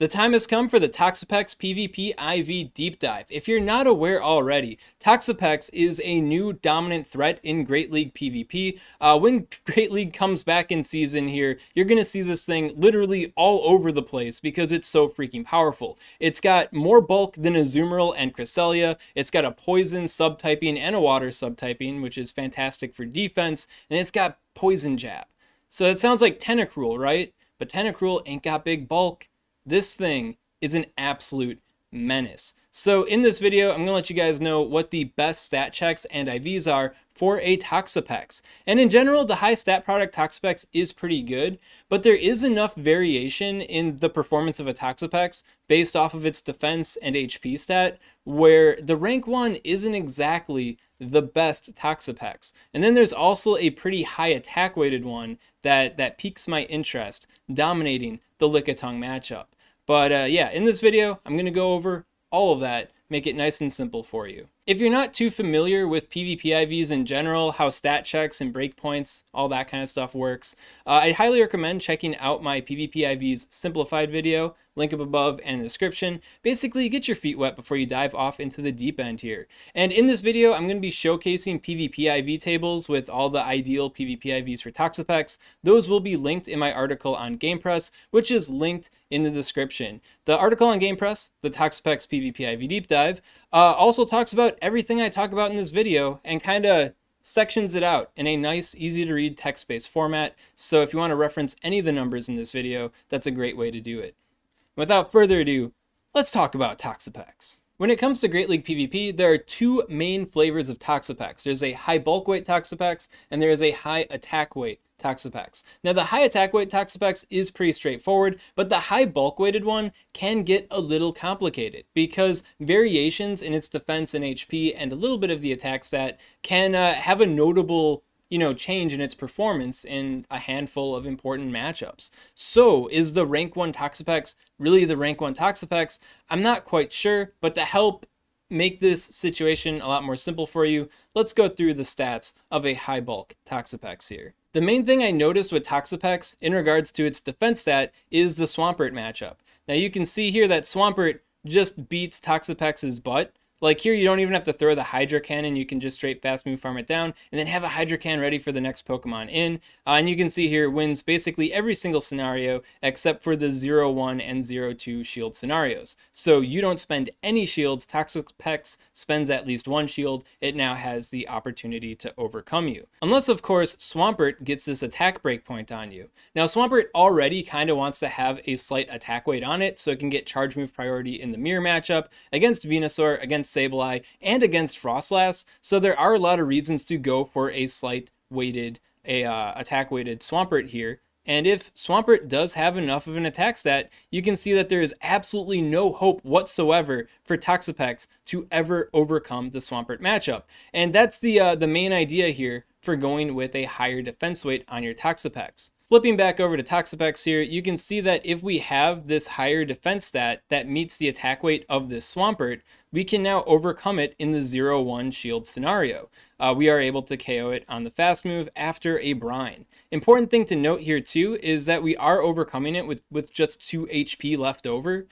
The time has come for the Toxapex PvP IV Deep Dive. If you're not aware already, Toxapex is a new dominant threat in Great League PvP. When Great League comes back in season here, you're going to see this thing literally all over the place because it's so freaking powerful. It's got more bulk than Azumarill and Cresselia. It's got a poison subtyping and a water subtyping, which is fantastic for defense, and it's got poison jab. So it sounds like Tentacruel, right? But Tentacruel ain't got big bulk. This thing is an absolute menace. So in this video, I'm going to let you guys know what the best stat checks and IVs are for a Toxapex. And in general, the high stat product Toxapex is pretty good, but there is enough variation in the performance of a Toxapex based off of its defense and HP stat, where the rank 1 isn't exactly the best Toxapex. And then there's also a pretty high attack weighted one that piques my interest, dominating the Lickitung matchup. But yeah, in this video, I'm going to go over all of that, make it nice and simple for you. If you're not too familiar with PvP IVs in general, how stat checks and breakpoints, all that kind of stuff works, I highly recommend checking out my PvP IVs simplified video, link up above and in the description. Basically, get your feet wet before you dive off into the deep end here. And in this video, I'm going to be showcasing PvP IV tables with all the ideal PvP IVs for Toxapex. Those will be linked in my article on GamePress, which is linked in the description. The article on GamePress, the Toxapex PvP IV Deep Dive, also talks about everything I talk about in this video and kind of sections it out in a nice, easy to read text-based format. So if you want to reference any of the numbers in this video, that's a great way to do it. Without further ado, let's talk about Toxapex. When it comes to Great League PvP, there are two main flavors of Toxapex. There's a high bulk weight Toxapex, and there is a high attack weight Toxapex. Now the high attack weight Toxapex is pretty straightforward, but the high bulk weighted one can get a little complicated because variations in its defense and HP and a little bit of the attack stat can have a notable change in its performance in a handful of important matchups. So is the rank 1 Toxapex really the rank 1 Toxapex? I'm not quite sure, but to help make this situation a lot more simple for you, let's go through the stats of a high bulk Toxapex here. The main thing I noticed with Toxapex in regards to its defense stat is the Swampert matchup. Now you can see here that Swampert just beats Toxapex's butt. Like here, you don't even have to throw the Hydro Cannon. You can just straight fast move farm it down and then have a Hydro Cannon ready for the next Pokemon in. And you can see here wins basically every single scenario except for the 0-1 and 0-2 shield scenarios. So you don't spend any shields. Toxapex spends at least one shield. It now has the opportunity to overcome you. Unless, of course, Swampert gets this attack breakpoint on you. Now, Swampert already kind of wants to have a slight attack weight on it so it can get charge move priority in the mirror matchup against Venusaur, against Sableye, and against Froslass, so there are a lot of reasons to go for a slight weighted, attack weighted Swampert here. And if Swampert does have enough of an attack stat, you can see that there is absolutely no hope whatsoever for Toxapex to ever overcome the Swampert matchup. And that's the main idea here for going with a higher defense weight on your Toxapex. Flipping back over to Toxapex here, you can see that if we have this higher defense stat that meets the attack weight of this Swampert, we can now overcome it in the 0-1 shield scenario. We are able to KO it on the fast move after a brine. Important thing to note here too is that we are overcoming it with just 2 HP left over.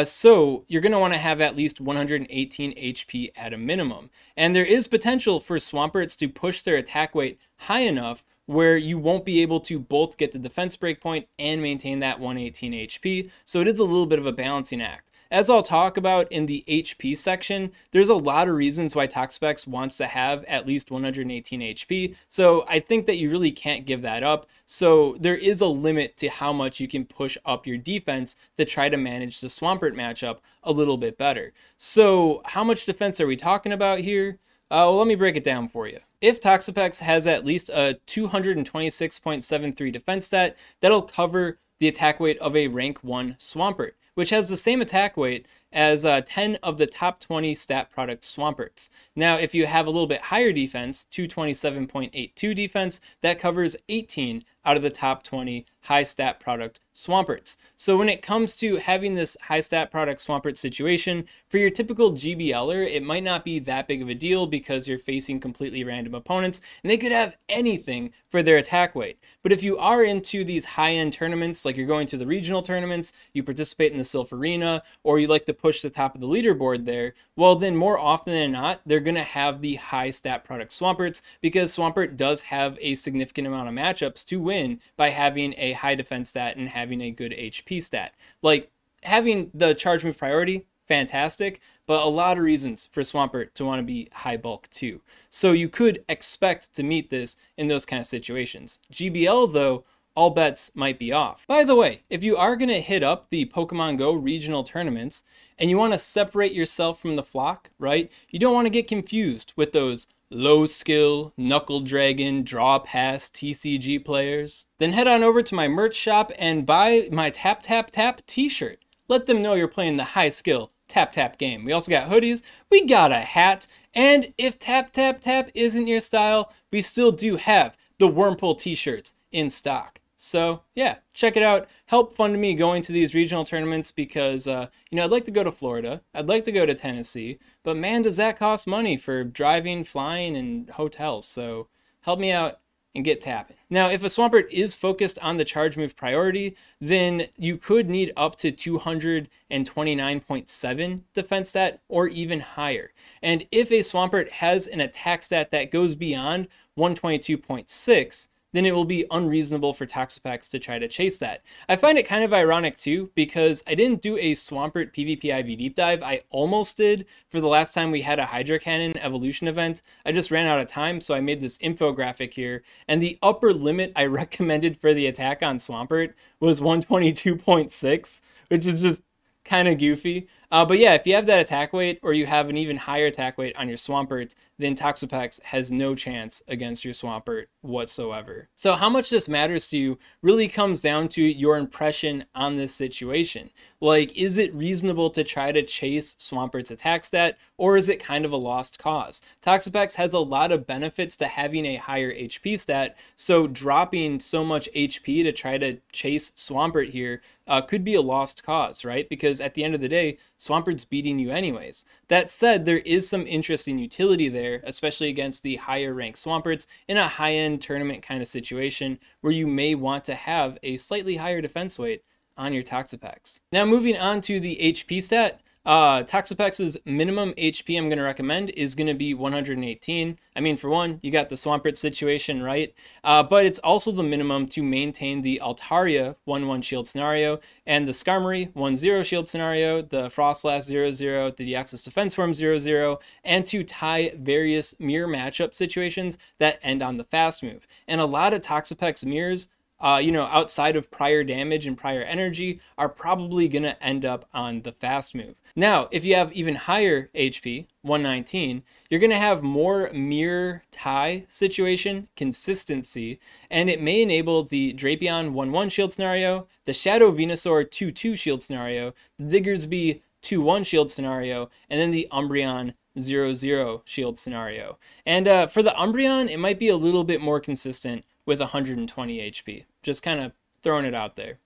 So you're going to want to have at least 118 HP at a minimum. And there is potential for Swamperts to push their attack weight high enough where you won't be able to both get the defense breakpoint and maintain that 118 HP. So it is a little bit of a balancing act. As I'll talk about in the HP section, there's a lot of reasons why Toxapex wants to have at least 118 HP, so I think that you really can't give that up. So there is a limit to how much you can push up your defense to try to manage the Swampert matchup a little bit better. So how much defense are we talking about here? Well, let me break it down for you. If Toxapex has at least a 226.73 defense stat, that'll cover the attack weight of a rank 1 Swampert, which has the same attack weight as 10 of the top 20 stat product Swamperts. Now, if you have a little bit higher defense, 227.82 defense, that covers 18 out of the top 20 high stat product Swamperts. So when it comes to having this high stat product Swampert situation, for your typical GBLer, it might not be that big of a deal because you're facing completely random opponents and they could have anything for their attack weight. But if you are into these high-end tournaments, like you're going to the regional tournaments, you participate in the Silph Arena, or you like to push the top of the leaderboard there, well then more often than not, they're going to have the high stat product Swamperts, because Swampert does have a significant amount of matchups to win by having a high defense stat and having a good HP stat. Like, having the charge move priority, fantastic, but a lot of reasons for Swampert to want to be high bulk too. So you could expect to meet this in those kind of situations. GBL though, all bets might be off. By the way, if you are going to hit up the Pokemon Go regional tournaments and you want to separate yourself from the flock, right? You don't want to get confused with those low skill, Knuckle Dragon, Draw Pass, TCG players. Then head on over to my merch shop and buy my Tap Tap Tap t-shirt. Let them know you're playing the high skill Tap Tap game. We also got hoodies, we got a hat, and if Tap Tap Tap isn't your style, we still do have the Wurmple t-shirts in stock. So yeah, check it out. Help fund me going to these regional tournaments because, you know, I'd like to go to Florida. I'd like to go to Tennessee, but man, does that cost money for driving, flying, and hotels. So help me out and get tapping. Now, if a Swampert is focused on the charge move priority, then you could need up to 229.7 defense stat or even higher. And if a Swampert has an attack stat that goes beyond 122.6, then it will be unreasonable for Toxapex to try to chase that. I find it kind of ironic too, because I didn't do a Swampert PvP IV deep dive. I almost did for the last time we had a Hydro Cannon evolution event. I just ran out of time, so I made this infographic here, and the upper limit I recommended for the attack on Swampert was 122.6, which is just kind of goofy. But yeah, if you have that attack weight or you have an even higher attack weight on your Swampert, then Toxapex has no chance against your Swampert whatsoever. So how much this matters to you really comes down to your impression on this situation. Like, is it reasonable to try to chase Swampert's attack stat, or is it kind of a lost cause? Toxapex has a lot of benefits to having a higher HP stat, so dropping so much HP to try to chase Swampert here could be a lost cause, right? Because at the end of the day, Swampert's beating you anyways. That said, there is some interesting utility there, especially against the higher ranked Swamperts in a high-end tournament kind of situation where you may want to have a slightly higher defense weight on your Toxapex. Now moving on to the HP stat, Toxapex's minimum HP I'm going to recommend is going to be 118. I mean, for one, you got the Swampert situation, right? But it's also the minimum to maintain the Altaria 1-1 shield scenario and the Skarmory 1-0 shield scenario, the Frostlass 0-0, the Deoxys Defense Form 0-0, and to tie various mirror matchup situations that end on the fast move. And a lot of Toxapex mirrors, you know, outside of prior damage and prior energy, are probably going to end up on the fast move. Now, if you have even higher HP, 119, you're going to have more mirror tie situation consistency, and it may enable the Drapion 1-1 shield scenario, the Shadow Venusaur 2-2 shield scenario, the Diggersby 2-1 shield scenario, and then the Umbreon 0-0 shield scenario. And for the Umbreon, it might be a little bit more consistent with 120 HP. Just kind of throwing it out there.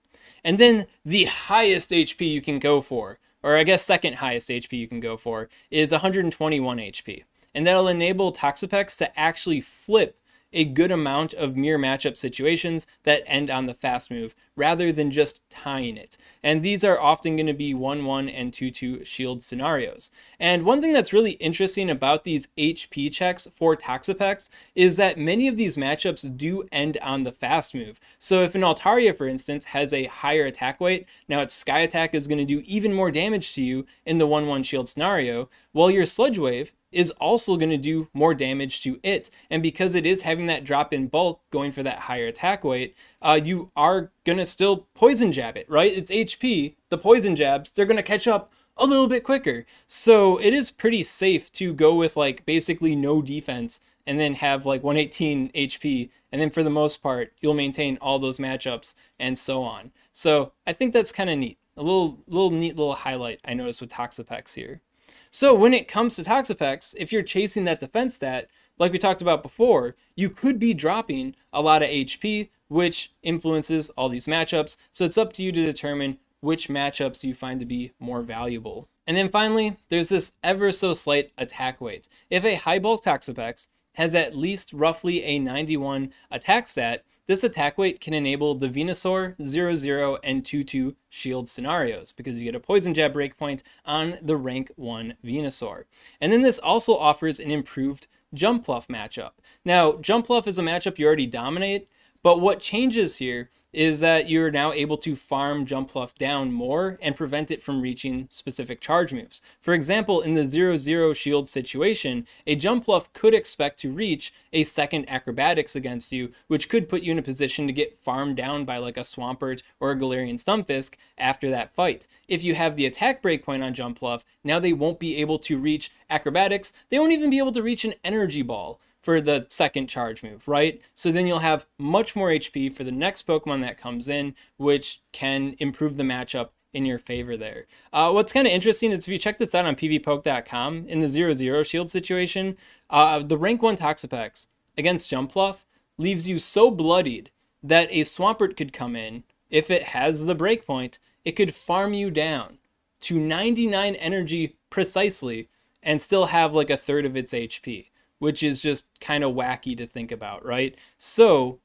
And then the highest HP you can go for, or I guess second highest HP you can go for, is 121 HP. And that'll enable Toxapex to actually flip a good amount of mirror matchup situations that end on the fast move, rather than just tying it. And these are often going to be 1-1 and 2-2 shield scenarios. And one thing that's really interesting about these HP checks for Toxapex is that many of these matchups do end on the fast move. So if an Altaria, for instance, has a higher attack weight, now its Sky Attack is going to do even more damage to you in the 1-1 shield scenario, while your Sludge Wave is also going to do more damage to it. And because it is having that drop in bulk going for that higher attack weight, you are going to still poison jab it, right? It's HP, the poison jabs, they're going to catch up a little bit quicker. So it is pretty safe to go with like basically no defense and then have like 118 HP. And then for the most part, you'll maintain all those matchups and so on. So I think that's kind of neat. A little neat little highlight I noticed with Toxapex here. So when it comes to Toxapex, if you're chasing that defense stat, like we talked about before, you could be dropping a lot of HP, which influences all these matchups. So it's up to you to determine which matchups you find to be more valuable. And then finally, there's this ever so slight attack weight. If a high bulk Toxapex has at least roughly a 91 attack stat, this attack weight can enable the Venusaur 0-0 and 2-2 shield scenarios because you get a Poison Jab breakpoint on the rank 1 Venusaur. And then this also offers an improved Jumpluff matchup. Now, Jumpluff is a matchup you already dominate, but what changes here is that you're now able to farm Jumpluff down more and prevent it from reaching specific charge moves. For example, in the 0-0 shield situation, a Jumpluff could expect to reach a second Acrobatics against you, which could put you in a position to get farmed down by like a Swampert or a Galarian Stunfisk after that fight. If you have the attack breakpoint on Jumpluff, now they won't be able to reach Acrobatics. They won't even be able to reach an Energy Ball for the second charge move, right? So then you'll have much more HP for the next Pokemon that comes in, which can improve the matchup in your favor there. What's kind of interesting is if you check this out on pvpoke.com, in the 0-0 shield situation, the rank 1 Toxapex against Jumpluff leaves you so bloodied that a Swampert could come in. If it has the breakpoint, it could farm you down to 99 energy precisely and still have like a third of its HP, which is just kind of wacky to think about, right? So,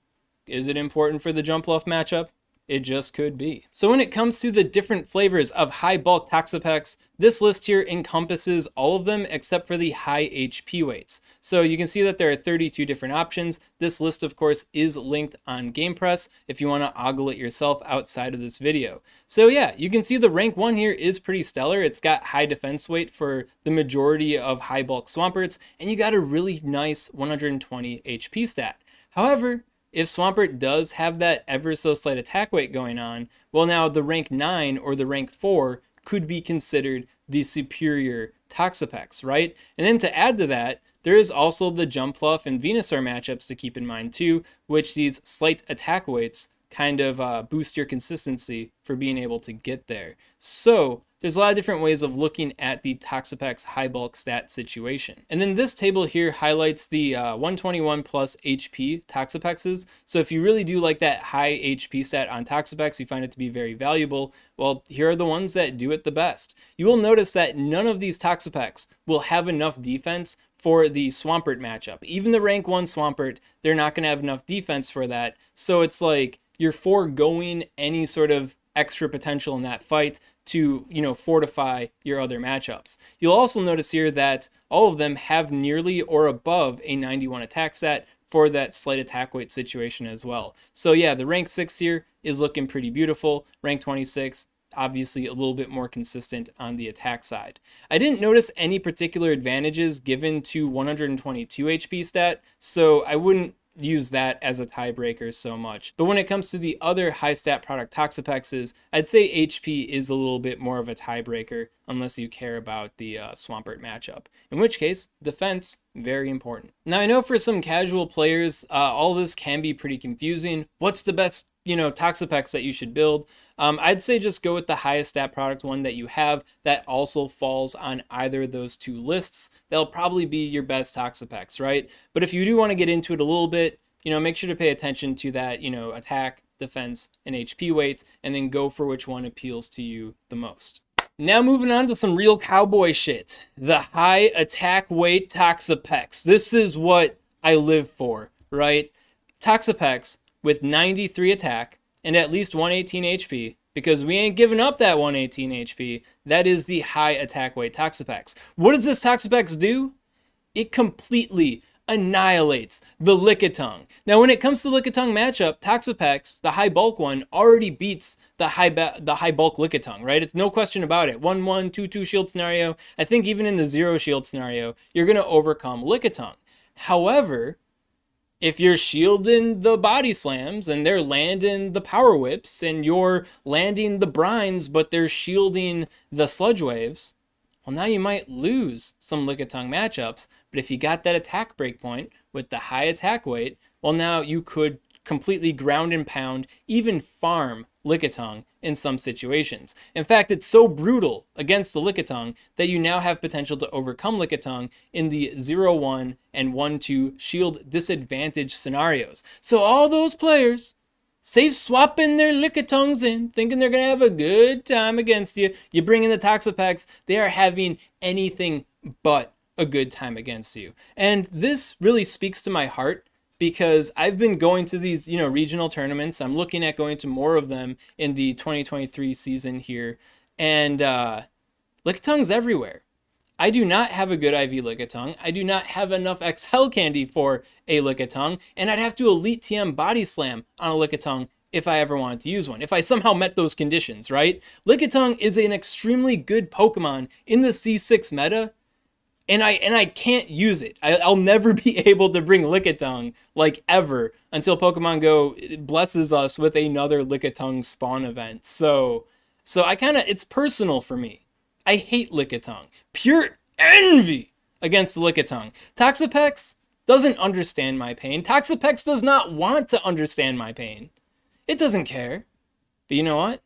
is it important for the Jumpluff matchup? It just could be. So when it comes to the different flavors of high bulk Toxapex, this list here encompasses all of them except for the high HP weights. So you can see that there are 32 different options. This list, of course, is linked on GamePress if you want to ogle it yourself outside of this video. So yeah, you can see the rank 1 here is pretty stellar. It's got high defense weight for the majority of high bulk Swamperts, and you got a really nice 120 HP stat. However, if Swampert does have that ever so slight attack weight going on, well now the rank 9 or the rank 4 could be considered the superior Toxapex, right? And then to add to that, there is also the Jumpluff and Venusaur matchups to keep in mind too, which these slight attack weights kind of boost your consistency for being able to get there. So there's a lot of different ways of looking at the Toxapex high bulk stat situation. And then this table here highlights the 121 plus HP Toxapexes. So if you really do like that high HP stat on Toxapex, you find it to be very valuable, well, here are the ones that do it the best. You will notice that none of these Toxapex will have enough defense for the Swampert matchup. Even the rank 1 Swampert, they're not going to have enough defense for that. So it's like you're foregoing any sort of extra potential in that fight to, you know, fortify your other matchups. You'll also notice here that all of them have nearly or above a 91 attack stat for that slight attack weight situation as well. So yeah, the rank 6 here is looking pretty beautiful. Rank 26, obviously a little bit more consistent on the attack side. I didn't notice any particular advantages given to 122 HP stat, so I wouldn't use that as a tiebreaker so much. But when it comes to the other high stat product Toxapexes, I'd say HP is a little bit more of a tiebreaker unless you care about the Swampert matchup, in which case defense, very important. Now I know for some casual players all this can be pretty confusing. What's the best, you know, Toxapex that you should build? I'd say just go with the highest stat product one that you have that also falls on either of those two lists. They'll probably be your best Toxapex, right? But if you do want to get into it a little bit, you know, make sure to pay attention to that, you know, attack, defense, and HP weight, and then go for which one appeals to you the most. Now moving on to some real cowboy shit. The high attack weight Toxapex. This is what I live for, right? Toxapex with 93 attack and at least 118 HP, because we ain't giving up that 118 HP. That is the high attack weight Toxapex. What does this Toxapex do? It completely annihilates the Lickitung. Now when it comes to the Lickitung matchup, Toxapex, the high bulk one, already beats the high bulk Lickitung, right? It's no question about it. 1-1, 2-2 shield scenario. I think even in the 0 shield scenario, you're going to overcome Lickitung. However, if you're shielding the body slams and they're landing the power whips and you're landing the brines but they're shielding the sludge waves, well, now you might lose some Lickitung matchups. But if you got that attack breakpoint with the high attack weight, well, now you could completely ground and pound, even farm Lickitung in some situations. In fact, it's so brutal against the Lickitung that you now have potential to overcome Lickitung in the 0-1 and 1-2 shield disadvantage scenarios. So all those players safe swapping their Lickitungs in, thinking they're going to have a good time against you. You bring in the Toxapex, they are having anything but a good time against you. And this really speaks to my heart, because I've been going to these, regional tournaments. I'm looking at going to more of them in the 2023 season here. And Lickitung's everywhere. I do not have a good IV Lickitung. I do not have enough XL candy for a Lickitung. And I'd have to Elite TM Body Slam on a Lickitung if I ever wanted to use one, if I somehow met those conditions, right? Lickitung is an extremely good Pokemon in the C6 meta, and I can't use it. I'll never be able to bring Lickitung, like, ever, until Pokemon Go blesses us with another Lickitung spawn event. So it's personal for me. I hate Lickitung. Pure envy against the Lickitung. Toxapex doesn't understand my pain. Toxapex does not want to understand my pain. It doesn't care. But you know what?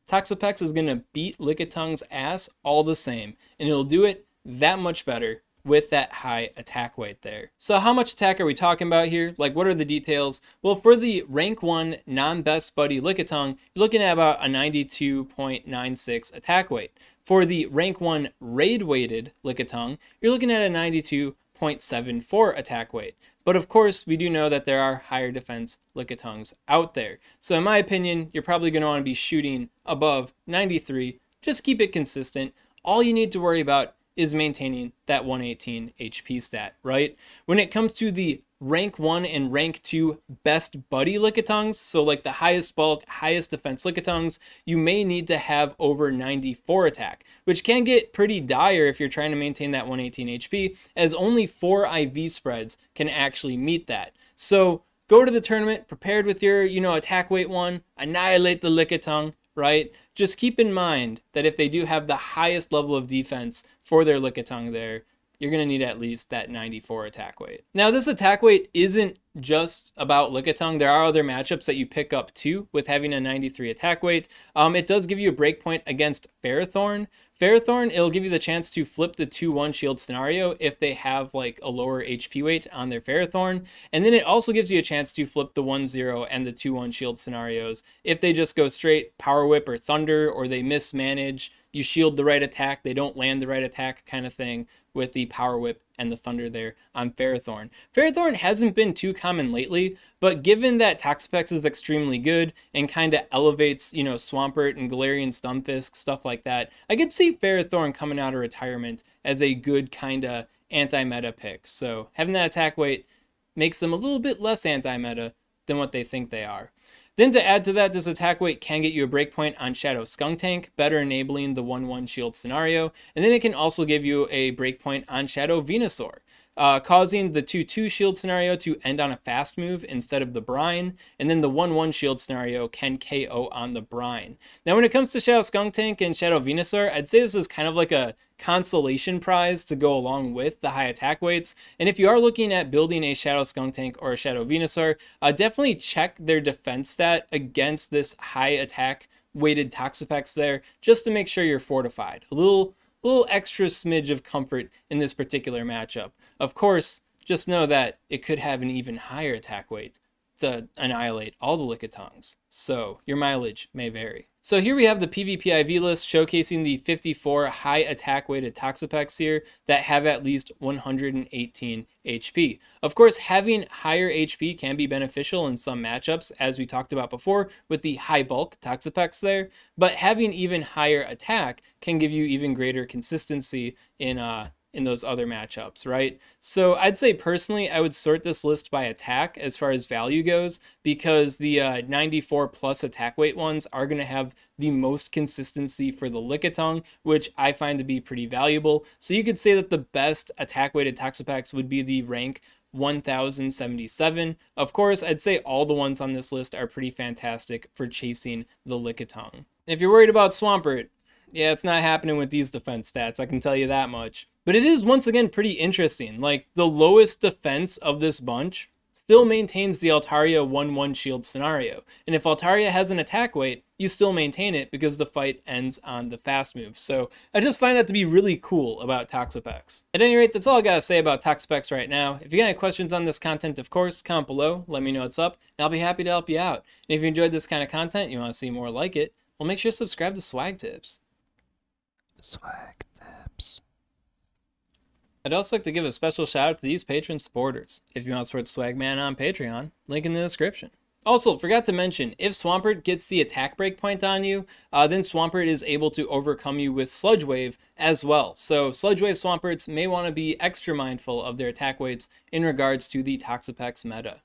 Toxapex is going to beat Lickitung's ass all the same, and it'll do it that much better with that high attack weight there. So how much attack are we talking about here? Like, what are the details? Well, for the rank 1 non-best buddy Lickitung, you're looking at about a 92.96 attack weight. For the rank 1 raid weighted Lickitung, you're looking at a 92.74 attack weight. But of course, we do know that there are higher defense Lickitungs out there. So in my opinion, you're probably going to want to be shooting above 93. Just keep it consistent. All you need to worry about is maintaining that 118 HP stat, right? When it comes to the rank 1 and rank 2 best buddy Lickitungs, so like the highest bulk, highest defense Lickitungs, you may need to have over 94 attack, which can get pretty dire if you're trying to maintain that 118 HP, as only 4 IV spreads can actually meet that. So go to the tournament prepared with your, attack weight 1, annihilate the Lickitung, right? Just keep in mind that if they do have the highest level of defense for their Lickitung there, you're going to need at least that 94 attack weight. Now, this attack weight isn't just about Lickitung. There are other matchups that you pick up too with having a 93 attack weight. It does give you a breakpoint against Ferrothorn. Ferrothorn, it'll give you the chance to flip the 2-1 shield scenario if they have like a lower HP weight on their Ferrothorn. And then it also gives you a chance to flip the 1-0 and the 2-1 shield scenarios if they just go straight Power Whip or Thunder, or they mismanage, you shield the right attack, they don't land the right attack kind of thing with the Power Whip and the Thunder there on Ferrothorn. Ferrothorn hasn't been too common lately, but given that Toxapex is extremely good and kind of elevates, Swampert and Galarian Stunfisk, stuff like that, I could see Ferrothorn coming out of retirement as a good kind of anti-meta pick. So having that attack weight makes them a little bit less anti-meta than what they think they are. Then to add to that, this attack weight can get you a breakpoint on Shadow Skuntank, better enabling the 1-1 shield scenario. And then it can also give you a breakpoint on Shadow Venusaur, causing the 2-2 shield scenario to end on a fast move instead of the Brine. And then the 1-1 shield scenario can KO on the Brine. Now, when it comes to Shadow Skuntank and Shadow Venusaur, I'd say this is kind of like a consolation prize to go along with the high attack weights. And if you are looking at building a Shadow Skuntank or a Shadow Venusaur, definitely check their defense stat against this high attack weighted Toxapex there, just to make sure you're fortified. A little extra smidge of comfort in this particular matchup. Of course, just know that it could have an even higher attack weight to annihilate all the Lickitungs, so your mileage may vary. So here we have the PvP IV list showcasing the 54 high attack weighted Toxapex here that have at least 118 HP. Of course, having higher HP can be beneficial in some matchups, as we talked about before with the high bulk Toxapex there, but having even higher attack can give you even greater consistency in those other matchups, right? So I'd say personally, I would sort this list by attack as far as value goes, because the 94 plus attack weight ones are going to have the most consistency for the Lickitung, which I find to be pretty valuable. So you could say that the best attack weighted Toxapex would be the rank 1077. Of course, I'd say all the ones on this list are pretty fantastic for chasing the Lickitung. If you're worried about Swampert, yeah, it's not happening with these defense stats, I can tell you that much. But it is, once again, pretty interesting. Like, the lowest defense of this bunch still maintains the Altaria 1-1 shield scenario. And if Altaria has an attack weight, you still maintain it because the fight ends on the fast move. So I just find that to be really cool about Toxapex. At any rate, that's all I gotta say about Toxapex right now. If you got any questions on this content, of course, comment below, let me know what's up, and I'll be happy to help you out. And if you enjoyed this kind of content, you want to see more like it, well, make sure to subscribe to Swag Tips. Swag Tips. I'd also like to give a special shout out to these Patreon supporters. If you want to support Swagman on Patreon, link in the description. Also, forgot to mention, if Swampert gets the attack break point on you, then Swampert is able to overcome you with Sludge Wave as well. So Sludge Wave Swamperts may want to be extra mindful of their attack weights in regards to the Toxapex meta.